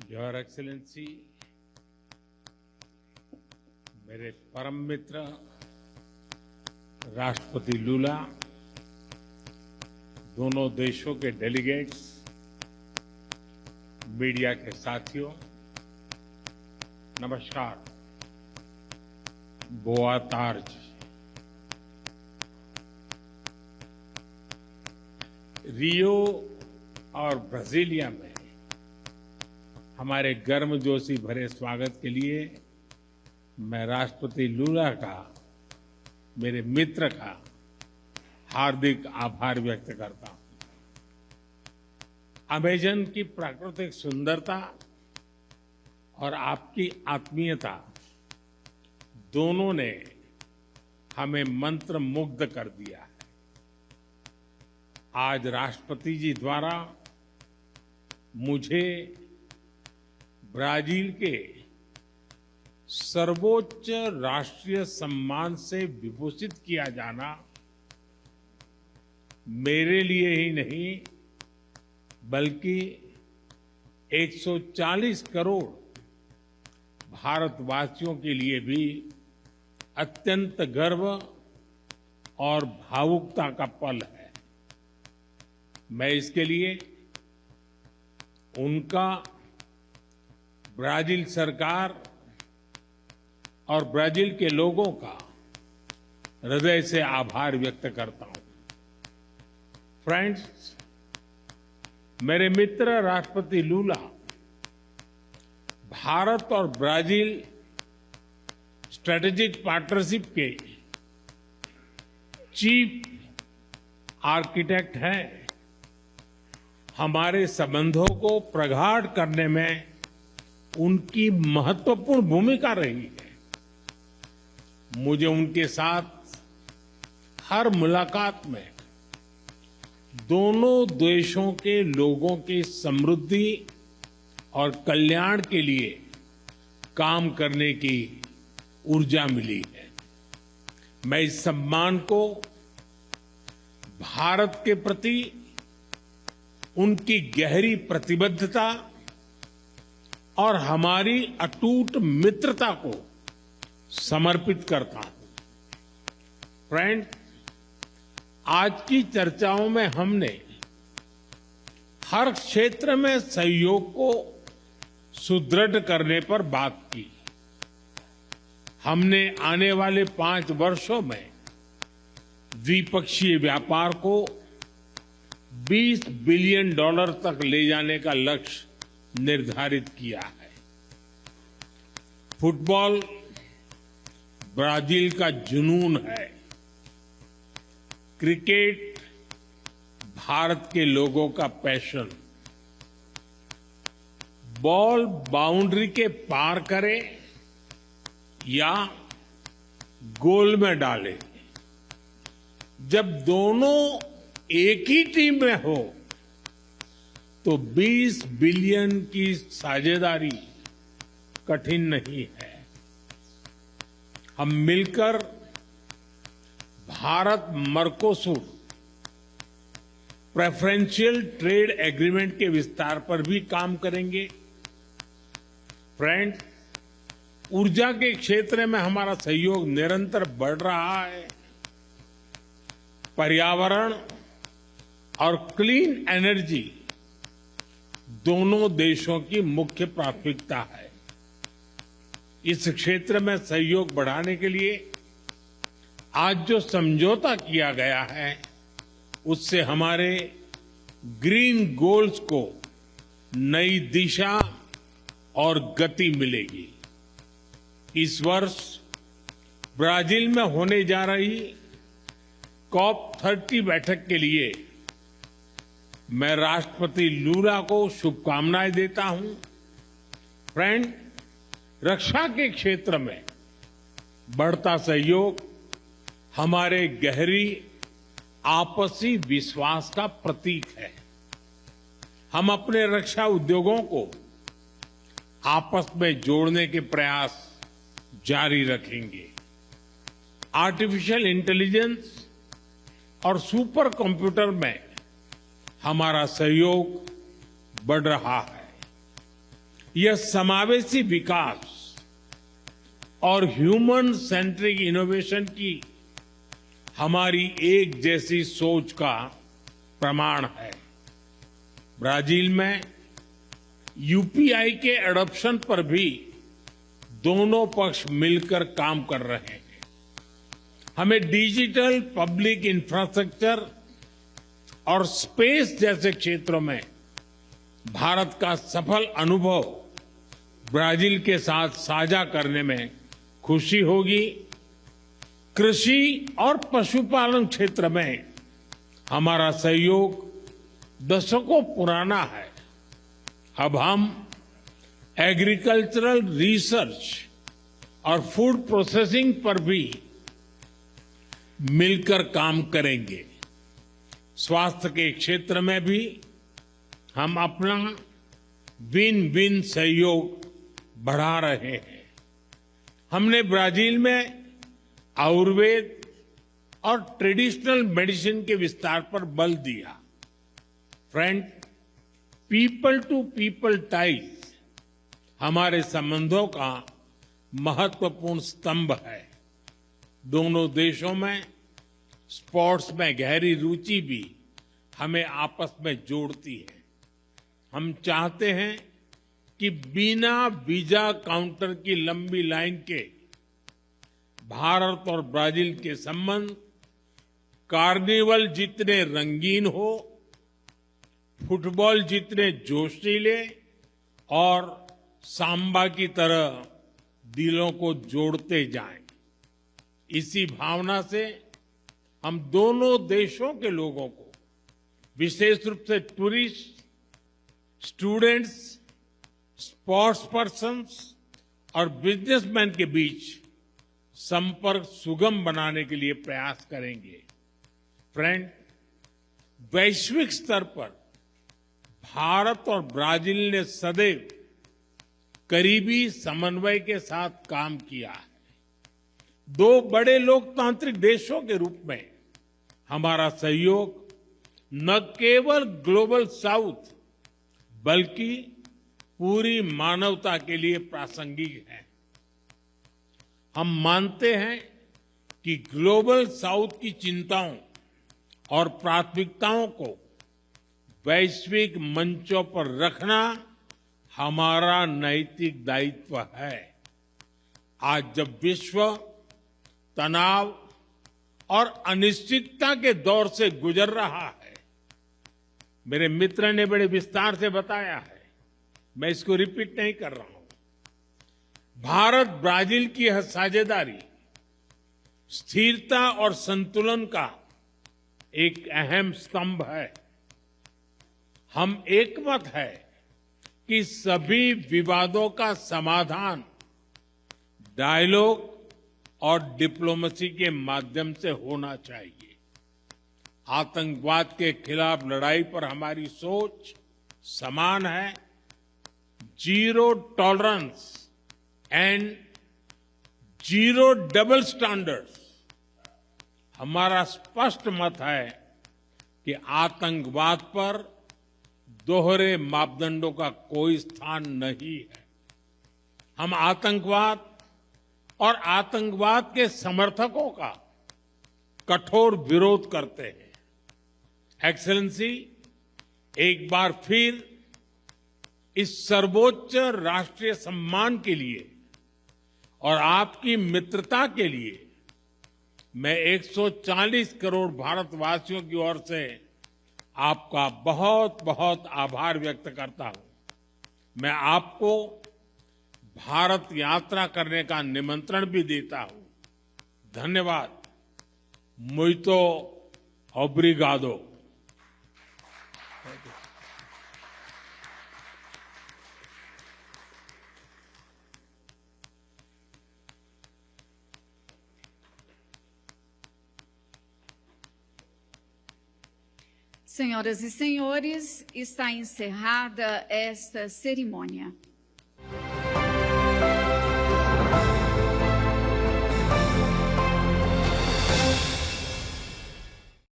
Your excellency, मेरे परम मित्र राष्ट्रपति लूला, दोनों देशों के डेलीगेट्स, मीडिया के साथियों, नमस्कार। बोआ तार्ज। रियो और ब्राजीलिया में हमारे गर्मजोशी भरे स्वागत के लिए मैं राष्ट्रपति लूला का, मेरे मित्र का हार्दिक आभार व्यक्त करता हूं। अमेजन की प्राकृतिक सुंदरता और आपकी आत्मीयता दोनों ने हमें मंत्रमुग्ध कर दिया है। आज राष्ट्रपति जी द्वारा मुझे ब्राजील के सर्वोच्च राष्ट्रीय सम्मान से विभूषित किया जाना मेरे लिए ही नहीं बल्कि 140 करोड़ भारतवासियों के लिए भी अत्यंत गर्व और भावुकता का पल है। मैं इसके लिए उनका, ब्राजील सरकार और ब्राजील के लोगों का हृदय से आभार व्यक्त करता हूं। फ्रेंड्स, मेरे मित्र राष्ट्रपति लूला भारत और ब्राजील स्ट्रेटेजिक पार्टनरशिप के चीफ आर्किटेक्ट हैं। हमारे संबंधों को प्रगाढ़ करने में उनकी महत्वपूर्ण भूमिका रही है। मुझे उनके साथ हर मुलाकात में दोनों देशों के लोगों की समृद्धि और कल्याण के लिए काम करने की ऊर्जा मिली है। मैं इस सम्मान को भारत के प्रति उनकी गहरी प्रतिबद्धता और हमारी अटूट मित्रता को समर्पित करता हूं। फ्रेंड, आज की चर्चाओं में हमने हर क्षेत्र में सहयोग को सुदृढ़ करने पर बात की। हमने आने वाले 5 वर्षों में द्विपक्षीय व्यापार को $20 बिलियन तक ले जाने का लक्ष्य निर्धारित किया है। फुटबॉल ब्राजील का जुनून है। क्रिकेट भारत के लोगों का पैशन। बॉल बाउंड्री के पार करे या गोल में डाले, जब दोनों एक ही टीम में हो तो 20 बिलियन की साझेदारी कठिन नहीं है। हम मिलकर Bharat Mercosur preferential trade agreement के विस्तार पर भी काम करेंगे। फ्रेंड्स, ऊर्जा के क्षेत्र में हमारा सहयोग निरंतर बढ़ रहा है। पर्यावरण और क्लीन एनर्जी दोनों देशों की मुख्य प्राथमिकता है। इस क्षेत्र में सहयोग बढ़ाने के लिए आज जो समझौता किया गया है, उससे हमारे ग्रीन गोल्स को नई दिशा और गति मिलेगी। इस वर्ष ब्राजील में होने जा रही COP30 बैठक के लिए मैं राष्ट्रपति लूला को शुभकामनाएं देता हूं। फ्रेंड, रक्षा के क्षेत्र में बढ़ता सहयोग हमारे गहरी आपसी विश्वास का प्रतीक है। हम अपने रक्षा उद्योगों को आपस में जोड़ने के प्रयास जारी रखेंगे। आर्टिफिशियल इंटेलिजेंस और सुपर कंप्यूटर में हमारा सहयोग बढ़ रहा है। यह समावेशी विकास और ह्यूमन सेंट्रिक इनोवेशन की हमारी एक जैसी सोच का प्रमाण है। ब्राजील में यूपीआई के एडॉप्शन पर भी दोनों पक्ष मिलकर काम कर रहे हैं। हमें डिजिटल पब्लिक इंफ्रास्ट्रक्चर और स्पेस जैसे क्षेत्रों में भारत का सफल अनुभव ब्राजील के साथ साझा करने में खुशी होगी। कृषि और पशुपालन क्षेत्र में हमारा सहयोग दशकों पुराना है। अब हम एग्रीकल्चरल रिसर्च और फूड प्रोसेसिंग पर भी मिलकर काम करेंगे। स्वास्थ्य के क्षेत्र में भी हम अपना विन विन सहयोग बढ़ा रहे हैं। हमने ब्राजील में आयुर्वेद और ट्रेडिशनल मेडिसिन के विस्तार पर बल दिया। Friend, people to people ties हमारे संबंधों का महत्वपूर्ण स्तंभ है। दोनों देशों में स्पोर्ट्स में गहरी रुचि भी हमें आपस में जोड़ती है। हम चाहते हैं कि बिना वीजा काउंटर की लंबी लाइन के भारत और ब्राजील के संबंध कार्निवल जितने रंगीन हो, फुटबॉल जितने जोशीले और सांबा की तरह दिलों को जोड़ते जाएं। इसी भावना से हम दोनों देशों के लोगों को, विशेष रूप से टूरिस्ट, स्टूडेंट्स, स्पोर्ट्स पर्सन्स और बिजनेसमैन के बीच संपर्क सुगम बनाने के लिए प्रयास करेंगे। फ्रेंड, वैश्विक स्तर पर भारत और ब्राजील ने सदैव करीबी समन्वय के साथ काम किया है। दो बड़े लोकतांत्रिक देशों के रूप में हमारा सहयोग न केवल ग्लोबल साउथ बल्कि पूरी मानवता के लिए प्रासंगिक है। हम मानते हैं कि ग्लोबल साउथ की चिंताओं और प्राथमिकताओं को वैश्विक मंचों पर रखना हमारा नैतिक दायित्व है। आज जब विश्व तनाव और अनिश्चितता के दौर से गुजर रहा है, मेरे मित्र ने बड़े विस्तार से बताया है, मैं इसको रिपीट नहीं कर रहा हूं। भारत ब्राजील की यह साझेदारी स्थिरता और संतुलन का एक अहम स्तंभ है। हम एकमत है कि सभी विवादों का समाधान डायलॉग और डिप्लोमेसी के माध्यम से होना चाहिए। आतंकवाद के खिलाफ लड़ाई पर हमारी सोच समान है। Zero tolerance and zero double standards हमारा स्पष्ट मत है कि आतंकवाद पर दोहरे मापदंडों का कोई स्थान नहीं है। हम आतंकवाद और आतंकवाद के समर्थकों का कठोर विरोध करते हैं। एक्सेलेंसी, एक बार फिर इस सर्वोच्च राष्ट्रीय सम्मान के लिए और आपकी मित्रता के लिए मैं 140 करोड़ भारतवासियों की ओर से आपका बहुत बहुत आभार व्यक्त करता हूं। मैं आपको भारत यात्रा करने का निमंत्रण भी देता हूं। धन्यवाद। मुइतो ओब्रिगादो। Senhoras e senhores, está encerrada esta cerimônia.